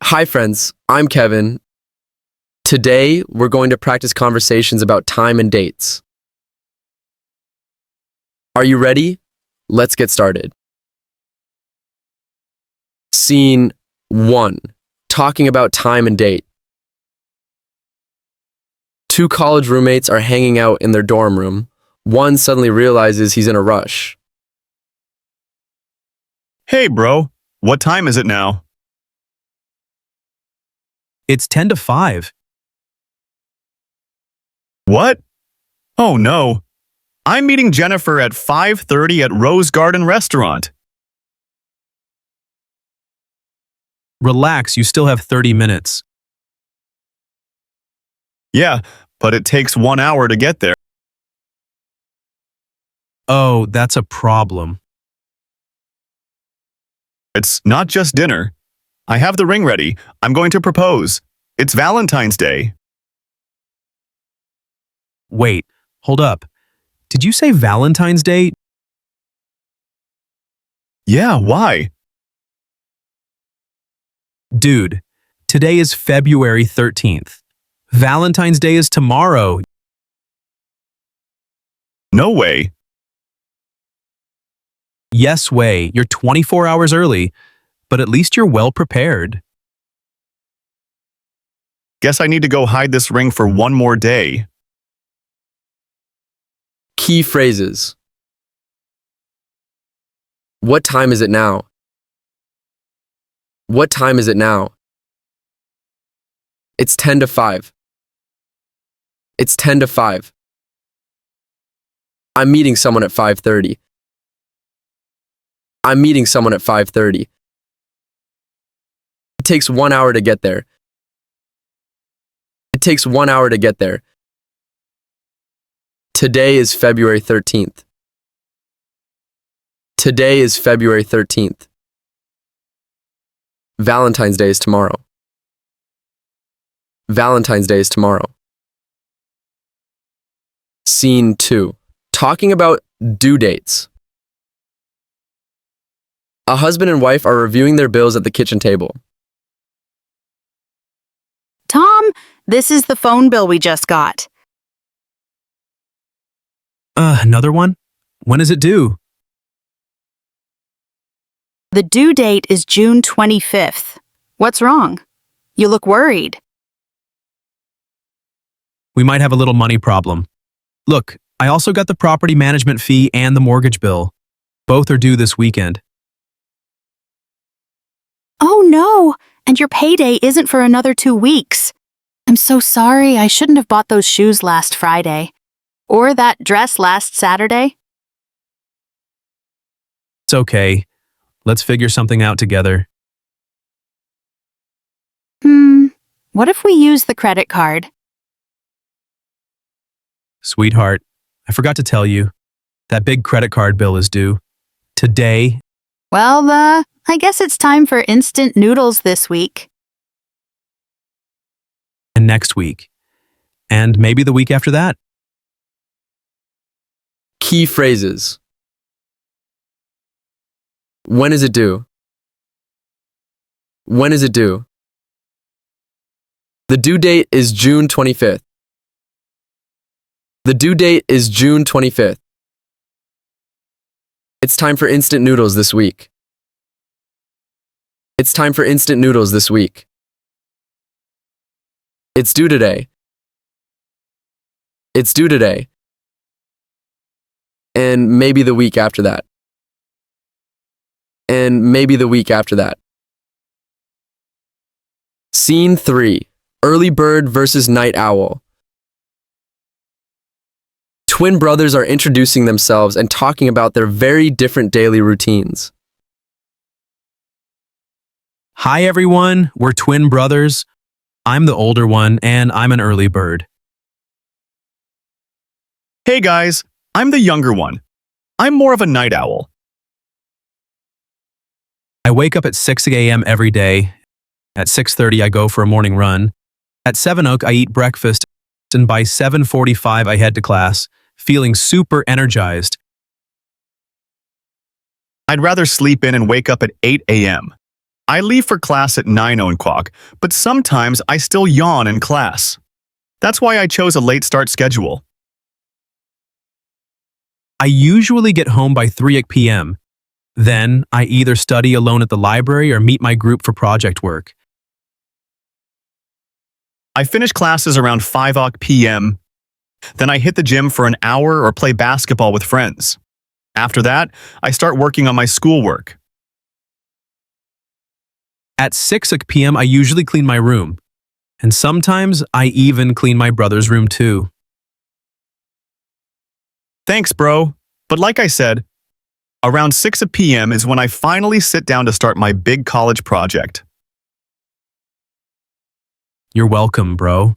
Hi, friends. I'm Kevin. Today, we're going to practice conversations about time and dates. Are you ready? Let's get started. Scene 1. Talking about time and date. Two college roommates are hanging out in their dorm room. One suddenly realizes he's in a rush. Hey, bro. What time is it now? It's 10 to 5. What? Oh, no. I'm meeting Jennifer at 5:30 at Rose Garden Restaurant. Relax, you still have 30 minutes. Yeah, but it takes 1 hour to get there. Oh, that's a problem. It's not just dinner. I have the ring ready. I'm going to propose. It's Valentine's Day. Wait, hold up. Did you say Valentine's Day? Yeah, why? Dude, today is February 13th. Valentine's Day is tomorrow. No way. Yes way, you're 24 hours early, but at least you're well prepared. Guess I need to go hide this ring for one more day. Key phrases. What time is it now? What time is it now? It's 10 to 5. It's 10 to 5. I'm meeting someone at 5:30. I'm meeting someone at 5:30. It takes 1 hour to get there. It takes 1 hour to get there. Today is February 13th. Today is February 13th. Valentine's Day is tomorrow. Valentine's Day is tomorrow. Scene 2. Talking about due dates. A husband and wife are reviewing their bills at the kitchen table. Tom, this is the phone bill we just got. Another one? When is it due? The due date is June 25th. What's wrong? You look worried. We might have a little money problem. Look, I also got the property management fee and the mortgage bill. Both are due this weekend. Oh no, and your payday isn't for another 2 weeks. I'm so sorry, I shouldn't have bought those shoes last Friday. Or that dress last Saturday. It's okay. Let's figure something out together. What if we use the credit card? Sweetheart, I forgot to tell you. That big credit card bill is due. Today. Well, I guess it's time for instant noodles this week. And next week. And maybe the week after that. Key phrases. When is it due? When is it due? The due date is June 25th. The due date is June 25th. It's time for instant noodles this week. It's time for instant noodles this week. It's due today. It's due today. And maybe the week after that. And maybe the week after that. Scene 3. Early bird versus night owl. Twin brothers are introducing themselves and talking about their very different daily routines. Hi everyone, we're twin brothers. I'm the older one and I'm an early bird. Hey, guys. I'm the younger one. I'm more of a night owl. I wake up at 6 a.m. every day. At 6:30 I go for a morning run. At 7 o'clock I eat breakfast, and by 7:45 I head to class, feeling super energized. I'd rather sleep in and wake up at 8 a.m. I leave for class at 9 o'clock, but sometimes I still yawn in class. That's why I chose a late start schedule. I usually get home by 3 p.m. Then, I either study alone at the library or meet my group for project work. I finish classes around 5 p.m. Then I hit the gym for an hour or play basketball with friends. After that, I start working on my schoolwork. At 6 p.m., I usually clean my room. And sometimes, I even clean my brother's room too. Thanks, bro. But like I said, around 6 p.m. is when I finally sit down to start my big college project. You're welcome, bro.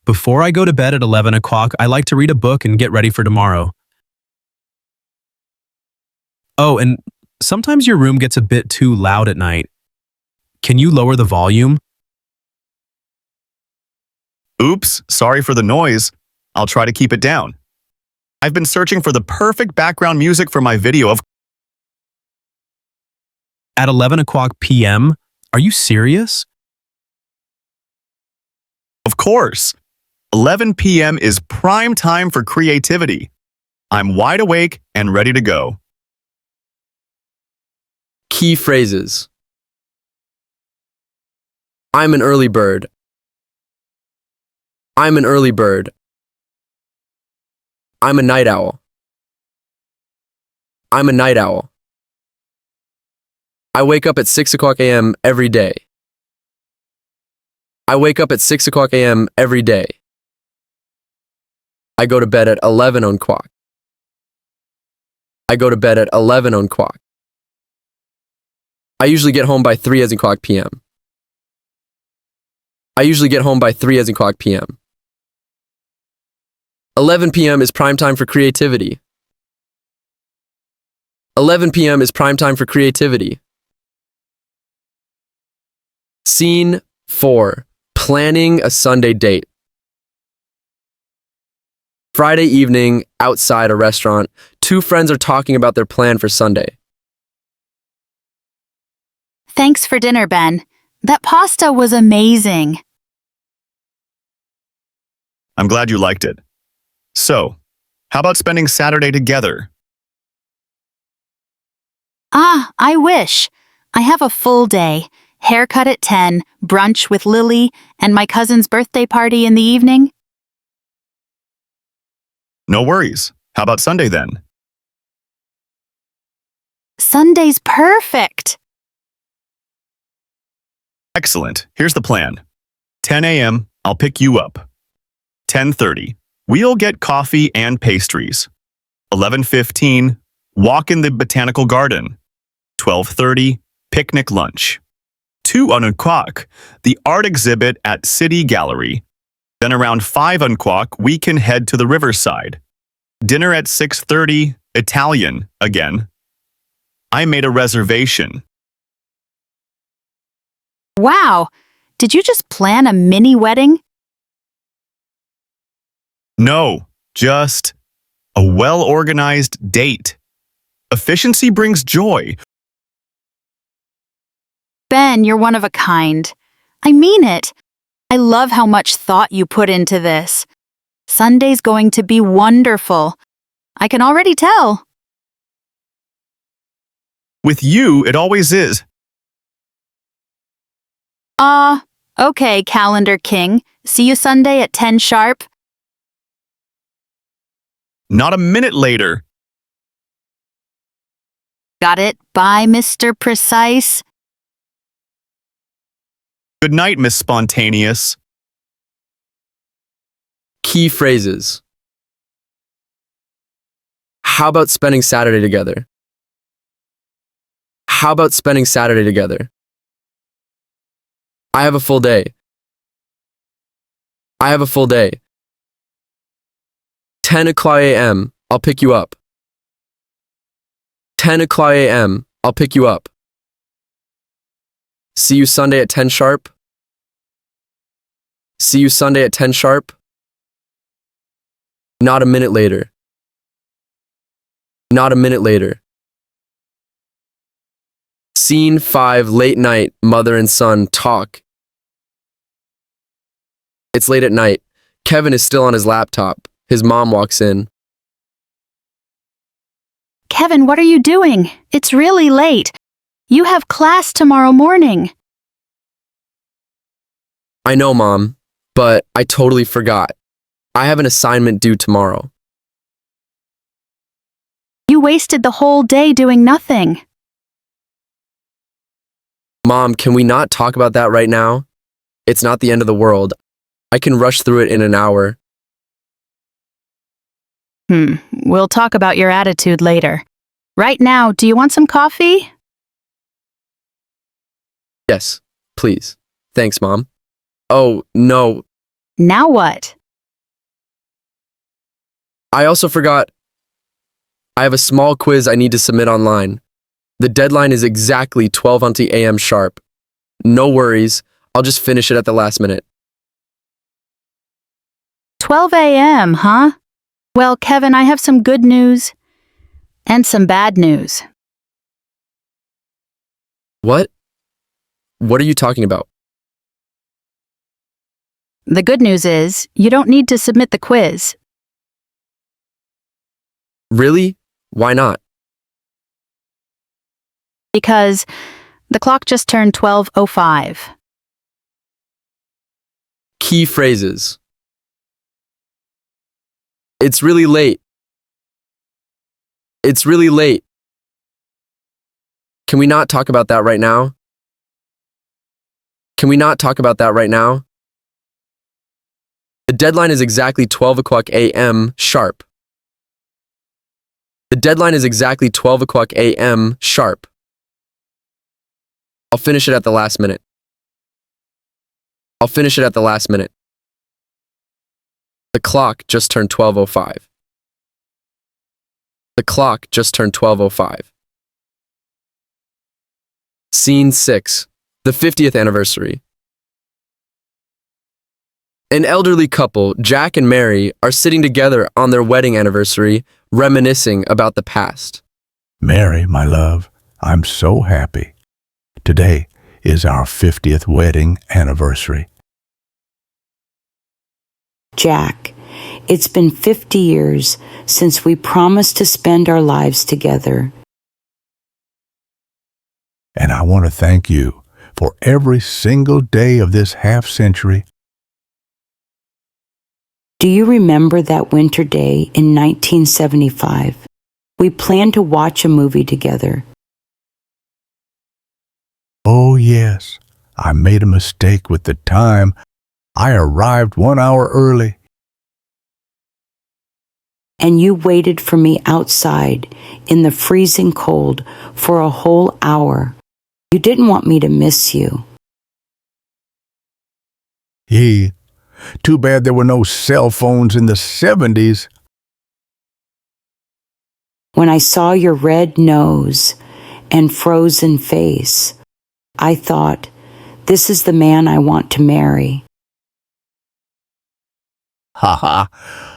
Before I go to bed at 11 o'clock, I like to read a book and get ready for tomorrow. Oh, and sometimes your room gets a bit too loud at night. Can you lower the volume? Oops, sorry for the noise. I'll try to keep it down. I've been searching for the perfect background music for my video of... At 11 o'clock p.m.? Are you serious? Of course. 11 p.m. is prime time for creativity. I'm wide awake and ready to go. Key phrases. I'm an early bird. I'm an early bird. I'm a night owl. I'm a night owl. I wake up at 6 o'clock a.m. every day. I wake up at 6 o'clock a.m. every day. I go to bed at 11 o'clock. I go to bed at 11 o'clock. I usually get home by 3 o'clock p.m. I usually get home by 3 o'clock p.m. 11 p.m. is prime time for creativity. 11 p.m. is prime time for creativity. Scene 4. Planning a Sunday date. Friday evening, outside a restaurant, two friends are talking about their plan for Sunday. Thanks for dinner, Ben. That pasta was amazing. I'm glad you liked it. So, how about spending Saturday together? Ah, I wish. I have a full day. Haircut at 10, brunch with Lily, and my cousin's birthday party in the evening. No worries. How about Sunday then? Sunday's perfect. Excellent. Here's the plan. 10 a.m., I'll pick you up. 10:30, we'll get coffee and pastries. 11:15, walk in the botanical garden. 12:30, picnic lunch. 2 o'clock, the art exhibit at City Gallery. Then around 5 o'clock, we can head to the riverside. Dinner at 6:30, Italian again. I made a reservation. Wow, did you just plan a mini wedding? No, just a well-organized date. Efficiency brings joy. Ben, you're one of a kind. I mean it. I love how much thought you put into this. Sunday's going to be wonderful. I can already tell. With you, it always is. Okay, Calendar King. See you Sunday at 10 sharp. Not a minute later. Got it? Bye, Mr. Precise. Good night, Miss Spontaneous. Key phrases. How about spending Saturday together? How about spending Saturday together? I have a full day. I have a full day. 10 o'clock a.m., I'll pick you up. 10 o'clock a.m., I'll pick you up. See you Sunday at 10 sharp. See you Sunday at 10 sharp. Not a minute later. Not a minute later. Scene 5, late night, mother and son talk. It's late at night. Kevin is still on his laptop. His mom walks in. Kevin, what are you doing? It's really late. You have class tomorrow morning. I know, Mom, but I totally forgot. I have an assignment due tomorrow. You wasted the whole day doing nothing. Mom, can we not talk about that right now? It's not the end of the world. I can rush through it in an hour. We'll talk about your attitude later. Right now, do you want some coffee? Yes, please. Thanks, Mom. Oh, no. Now what? I also forgot. I have a small quiz I need to submit online. The deadline is exactly 12:20 a.m. sharp. No worries. I'll just finish it at the last minute. 12 a.m., huh? Well, Kevin, I have some good news and some bad news. What? What are you talking about? The good news is you don't need to submit the quiz. Really? Why not? Because the clock just turned 12:05. Key phrases. It's really late. It's really late. Can we not talk about that right now? Can we not talk about that right now? The deadline is exactly 12 o'clock a.m. sharp. The deadline is exactly 12 o'clock a.m. sharp. I'll finish it at the last minute. I'll finish it at the last minute. The clock just turned 12:05. The clock just turned 12:05. Scene 6, the 50th anniversary. An elderly couple, Jack and Mary, are sitting together on their wedding anniversary, reminiscing about the past. Mary, my love, I'm so happy. Today is our 50th wedding anniversary. Jack, it's been 50 years since we promised to spend our lives together. And I want to thank you for every single day of this half-century. Do you remember that winter day in 1975? We planned to watch a movie together. Oh, yes, I made a mistake with the time. I arrived 1 hour early. And you waited for me outside in the freezing cold for a whole hour. You didn't want me to miss you. Yee, too bad there were no cell phones in the 70s. When I saw your red nose and frozen face, I thought, this is the man I want to marry. Ha ha,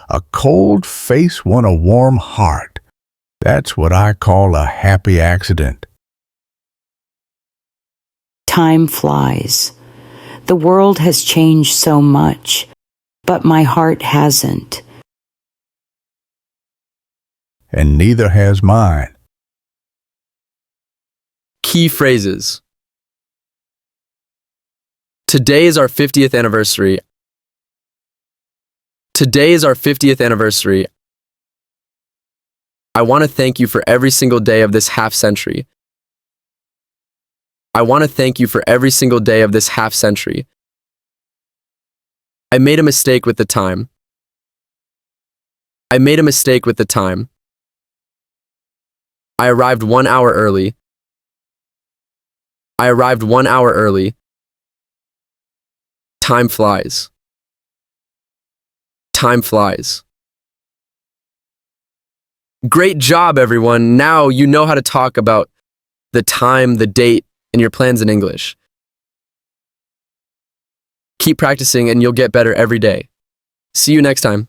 a cold face won a warm heart. That's what I call a happy accident. Time flies. The world has changed so much, but my heart hasn't. And neither has mine. Key phrases. Today is our 50th anniversary. Today is our 50th anniversary. I want to thank you for every single day of this half-century. I want to thank you for every single day of this half-century. I made a mistake with the time. I made a mistake with the time. I arrived 1 hour early. I arrived 1 hour early. Time flies. Time flies. Great job, everyone. Now you know how to talk about the time, the date, and your plans in English. Keep practicing and you'll get better every day. See you next time.